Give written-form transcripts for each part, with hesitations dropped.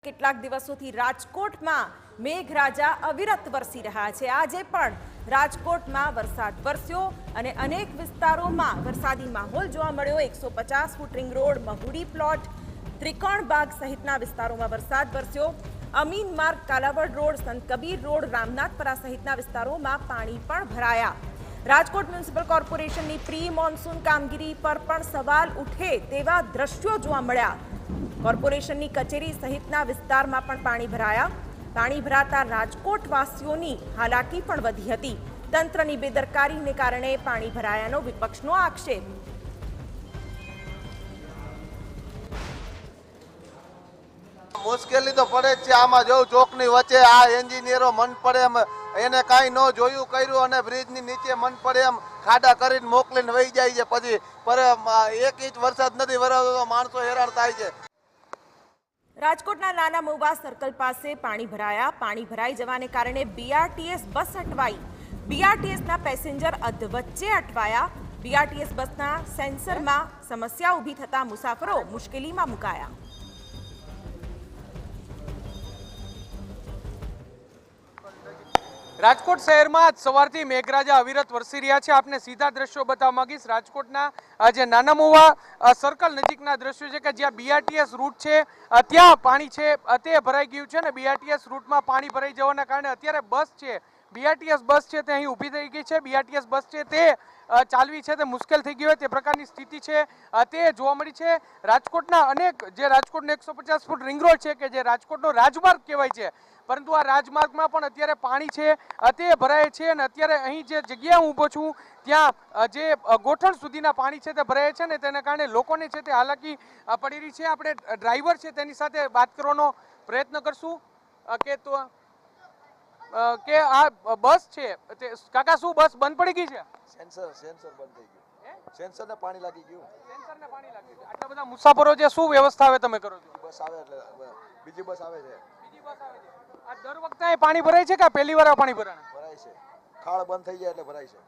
કેટલાક દિવસોથી રાજકોટમાં મેઘરાજા અવિરત વરસી રહ્યા છે। આજે પણ રાજકોટમાં વરસાદ વરસ્યો અને અનેક વિસ્તારોમાં વરસાદી માહોલ જોવા મળ્યો। 150 ફૂટ રિંગ રોડ, મહુડી પ્લોટ, ત્રિકોણબાગ સહિતના વિસ્તારોમાં વરસાદ વરસ્યો। અમીન માર્ગ, કાલાવડ રોડ, સંત કબીર રોડ, રામનાથપરા સહિતના વિસ્તારોમાં પાણી પણ ભરાયા। રાજકોટ મ્યુનિસિપલ કોર્પોરેશનની પ્રી મોન્સૂન કામગીરી પર પણ સવાલ ઉઠે તેવા દ્રશ્યો જોવા મળ્યા। કોર્પોરેશનની કચેરી સહિતના વિસ્તારમાં પણ પાણી ભરાયા। પાણી ભરાતા રાજકોટવાસીઓની હાલાકી પણ વધી હતી। તંત્રની બેદરકારીને કારણે પાણી ભરાયાનો વિપક્ષનો આક્ષેપ। મુશ્કેલી તો પડે જ છે। આમાં જો ચોકની વચ્ચે આ એન્જિનિયરો મન પડે એમ એને કાંઈ ન જોયું કર્યું અને બ્રિજની નીચે મન પડે એમ ખાડા કરીને મોકલીને વહી જાય છે। પછી પર 1 ઇંચ વરસાદ નથી વરસતો તો માણસો હેરાન થાય છે। રાજકોટના નાના મહુવા સર્કલ પાસે પાણી ભરાયા। પાણી ભરાઈ જવાને કારણે બીઆરટીએસ બસ અટવાઈ। બીઆરટીએસના પેસેન્જર અધવચ્ચે અટવાયા। બીઆરટીએસ બસના સેન્સરમાં સમસ્યા ઊભી થતા મુસાફરો મુશ્કેલીમાં મુકાયા। રાજકોટ શહેરમાં સવારથી મેઘરાજા અવિરત વરસી રહ્યા છે। આપને સીધા દ્રશ્યો બતાવવા માંગીશ। રાજકોટના જે નાના મહુવા સર્કલ નજીકના દ્રશ્યો છે કે જ્યાં બીઆરટીએસ રૂટ છે ત્યાં પાણી છે તે ભરાઈ ગયું છે ને બીઆરટીએસ રૂટમાં પાણી ભરાઈ જવાના કારણે અત્યારે બસ છે, બીઆરટીએસ બસ છે તે અહીં ઊભી થઈ ગઈ છે। બીઆરટીએસ બસ છે તે ચાલવી છે તે મુશ્કેલ થઈ ગઈ હોય તે પ્રકારની સ્થિતિ છે તે જોવા મળી છે। રાજકોટના અનેક જે રાજકોટનો 150 ફૂટ રિંગ રોડ છે કે જે રાજકોટનો રાજમાર્ગ કહેવાય છે, પરંતુ આ રાજમાર્ગમાં પણ અત્યારે પાણી છે તે ભરાય છે અને અત્યારે અહીં જે જગ્યાએ હું ઊભો છું ત્યાં જે ગોઠણ સુધીના પાણી છે તે ભરાય છે ને તેને કારણે લોકોને છે તે હાલાકી પડી રહી છે। આપણે ડ્રાઈવર છે તેની સાથે વાત કરવાનો પ્રયત્ન કરશું કે આ બસ છે તે કાકા શું બસ બંધ પડી ગઈ છે? સેન્સર બંધ થઈ ગયું। સેન્સરને પાણી લાગી ગયું। સેન્સરને પાણી લાગી ગયું। આટલા બધા મુસાફરો છે, શું વ્યવસ્થા હવે તમે કરો છો? બસ આવે એટલે બીજી બસ આવે છે। આ દર વખતે પાણી ભરાય છે કે પહેલી વાર પાણી ભરાય છે? ખાળ બંધ થઈ જાય એટલે ભરાય છે।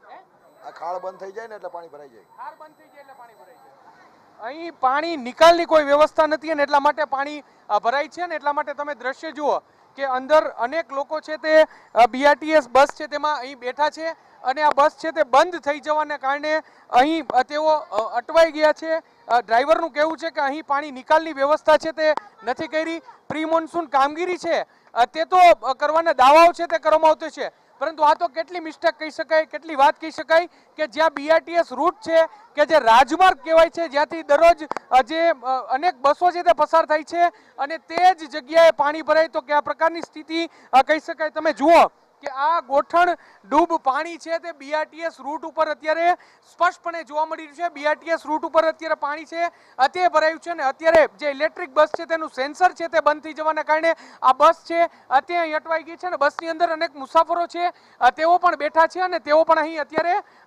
આ ખાળ બંધ થઈ જાય ને એટલે પાણી ભરાઈ જાય। ખાળ બંધ થઈ જાય એટલે પાણી ભરાઈ જાય। અહીં પાણી નિકાલની કોઈ વ્યવસ્થા નથી અને એટલા માટે પાણી ભરાય છે ને એટલા માટે તમે દ્રશ્ય જુઓ કે અંદર અનેક લોકો છે તે બીઆરટીએસ બસ છે તેમાં અહીં બેઠા છે અને આ બસ છે તે બંધ થઈ જવાને કારણે અહીં તેઓ અટવાઈ ગયા છે। ડ્રાઈવરનું કહેવું છે કે અહીં પાણી નિકાલની વ્યવસ્થા છે તે નથી કરી। પ્રી મોન્સૂન કામગીરી છે તે તો કરવાના દાવાઓ છે તે કરવામાં આવતો છે, પરંતુ આ તો કેટલી મિસ્ટેક કહી શકાય, કેટલી વાત કહી શકાય કે જ્યાં બીઆરટીએસ રૂટ છે કે જે રાજમાર્ગ કહેવાય છે, જ્યાંથી દરરોજ જે અનેક બસો છે તે પસાર થાય છે અને તે જ જગ્યાએ પાણી ભરાય તો કયા પ્રકારની સ્થિતિ કહી શકાય। તમે જુઓ કે આ ગોઠણ ડૂબ પાણી છે તે બીઆરટીએસ રૂટ ઉપર અત્યારે સ્પષ્ટપણે જોવા મળી રહ્યું છે। બીઆરટીએસ રૂટ ઉપર અત્યારે પાણી છે તે ભરાયું છે ને અત્યારે જે ઇલેક્ટ્રિક બસ છે તેનું સેન્સર છે તે બંધ થઈ જવાના કારણે આ બસ છે તે અહીં અટવાઈ ગઈ છે અને બસની અંદર અનેક મુસાફરો છે તેઓ પણ બેઠા છે અને તેઓ પણ અહીં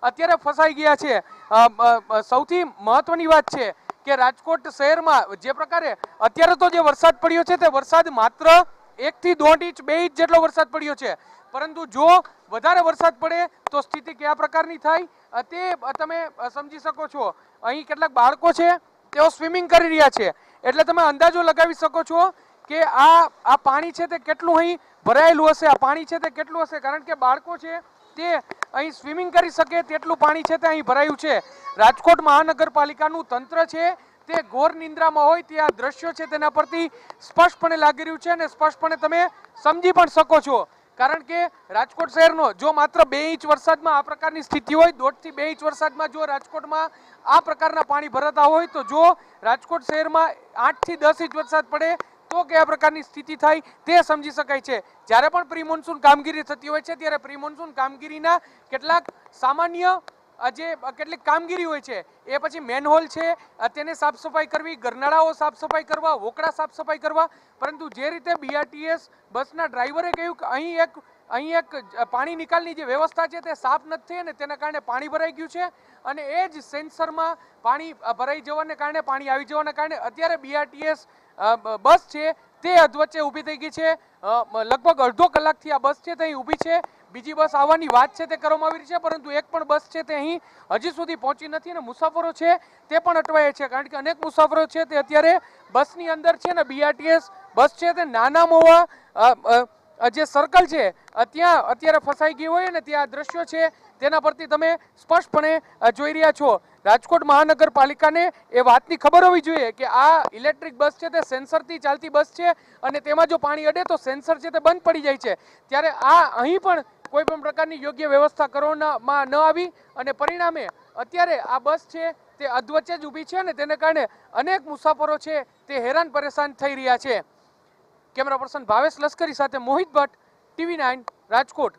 અત્યારે ફસાઈ ગયા છે। સૌથી મહત્વની વાત છે કે રાજકોટ શહેરમાં જે પ્રકારે અત્યારે તો જે વરસાદ પડ્યો છે તે વરસાદ માત્ર 1 થી 1.5 ઇંચ 2 ઇંચ જેટલો વરસાદ પડ્યો છે, પરંતુ જો વધારે વરસાદ પડે તો સ્થિતિ કયા પ્રકારની થાય તે તમે સમજી શકો છો। અહીં કેટલાક બાળકો છે તેઓ સ્વિમિંગ કરી રહ્યા છે એટલે તમે અંદાજો લગાવી શકો છો કે આ પાણી છે તે કેટલું અહીં ભરાયેલું હશે, આ પાણી છે તે કેટલું હશે, કારણ કે બાળકો છે તે અહીં સ્વિમિંગ કરી શકે તેટલું પાણી છે તે અહીં ભરાયું છે। રાજકોટ મહાનગરપાલિકાનું તંત્ર છે તે ઘોર નિંદ્રામાં હોય તે આ દ્રશ્યો છે તેના પરથી સ્પષ્ટપણે લાગી રહ્યું છે અને સ્પષ્ટપણે તમે સમજી પણ શકો છો, કારણ કે રાજકોટ શહેરનો જો માત્ર 2 ઇંચ વરસાદમાં આ પ્રકારની સ્થિતિ હોય, 1.5 થી 2 ઇંચ વરસાદમાં જો રાજકોટમાં આ પ્રકારના પાણી ભરાતા હોય તો જો રાજકોટ શહેરમાં 8 થી 10 ઇંચ વરસાદ પડે તો કયા પ્રકારની સ્થિતિ થાય તે સમજી શકાય છે। જ્યારે પણ પ્રી મોન્સૂન કામગીરી થતી હોય છે ત્યારે પ્રી મોન્સૂન કામગીરીના કેટલાક સામાન્ય જે કેટલીક કામગીરી હોય છે એ પછી મેનહોલ છે તેને સાફ સફાઈ કરવી, ગરનાળાઓ સાફ સફાઈ કરવા, વોકડા સાફ સફાઈ કરવા, પરંતુ જે રીતે બીઆરટીએસ બસના ડ્રાઈવરે કહ્યું કે અહીં એક પાણી નિકાલની જે વ્યવસ્થા છે તે સાફ નથી થઈ અને તેના કારણે પાણી ભરાઈ ગયું છે અને એ જ સેન્સરમાં પાણી ભરાઈ જવાને કારણે, પાણી આવી જવાના કારણે અત્યારે બીઆરટીએસ બસ છે તે અધવચ્ચે ઊભી થઈ ગઈ છે। લગભગ અડધો કલાકથી આ બસ છે તે અહીં ઊભી છે। બીજી બસ આવવાની વાત છે તે કરવામાં આવી રહી છે, પરંતુ એક પણ બસ છે તે અહીં હજી સુધી પહોંચી નથી અને મુસાફરો છે તે પણ અટવાયા છે, કારણ કે અનેક મુસાફરો છે તે અત્યારે બસની અંદર છે ને BRTS બસ છે તે નાના મોવા જે સર્કલ છે ત્યાં અત્યારે ફસાઈ ગઈ હોય ને ત્યાં દ્રશ્યો છે તેના પરથી તમે સ્પષ્ટપણે જોઈ રહ્યા છો. રાજકોટ મહાનગરપાલિકાને એ વાતની ખબર હોવી જોઈએ કે આ ઇલેક્ટ્રિક બસ છે તે સેન્સરથી ચાલતી બસ છે અને તેમાં જો પાણી અડે તો સેન્સર છે તે બંધ પડી જાય છે. ત્યારે અહીં પણ કોઈ પણ પ્રકારની યોગ્ય વ્યવસ્થા કરવામાં ન આવી અને પરિણામે અત્યારે આ બસ છે તે અધવચ્ચે જ ઊભી છે અને તેને કારણે અનેક મુસાફરો છે તે હેરાન પરેશાન થઈ રહ્યા છે. કેમેરા પર્સન ભાવેશ લશ્કરી સાથે મોહિત ભટ્ટ, TV9 રાજકોટ.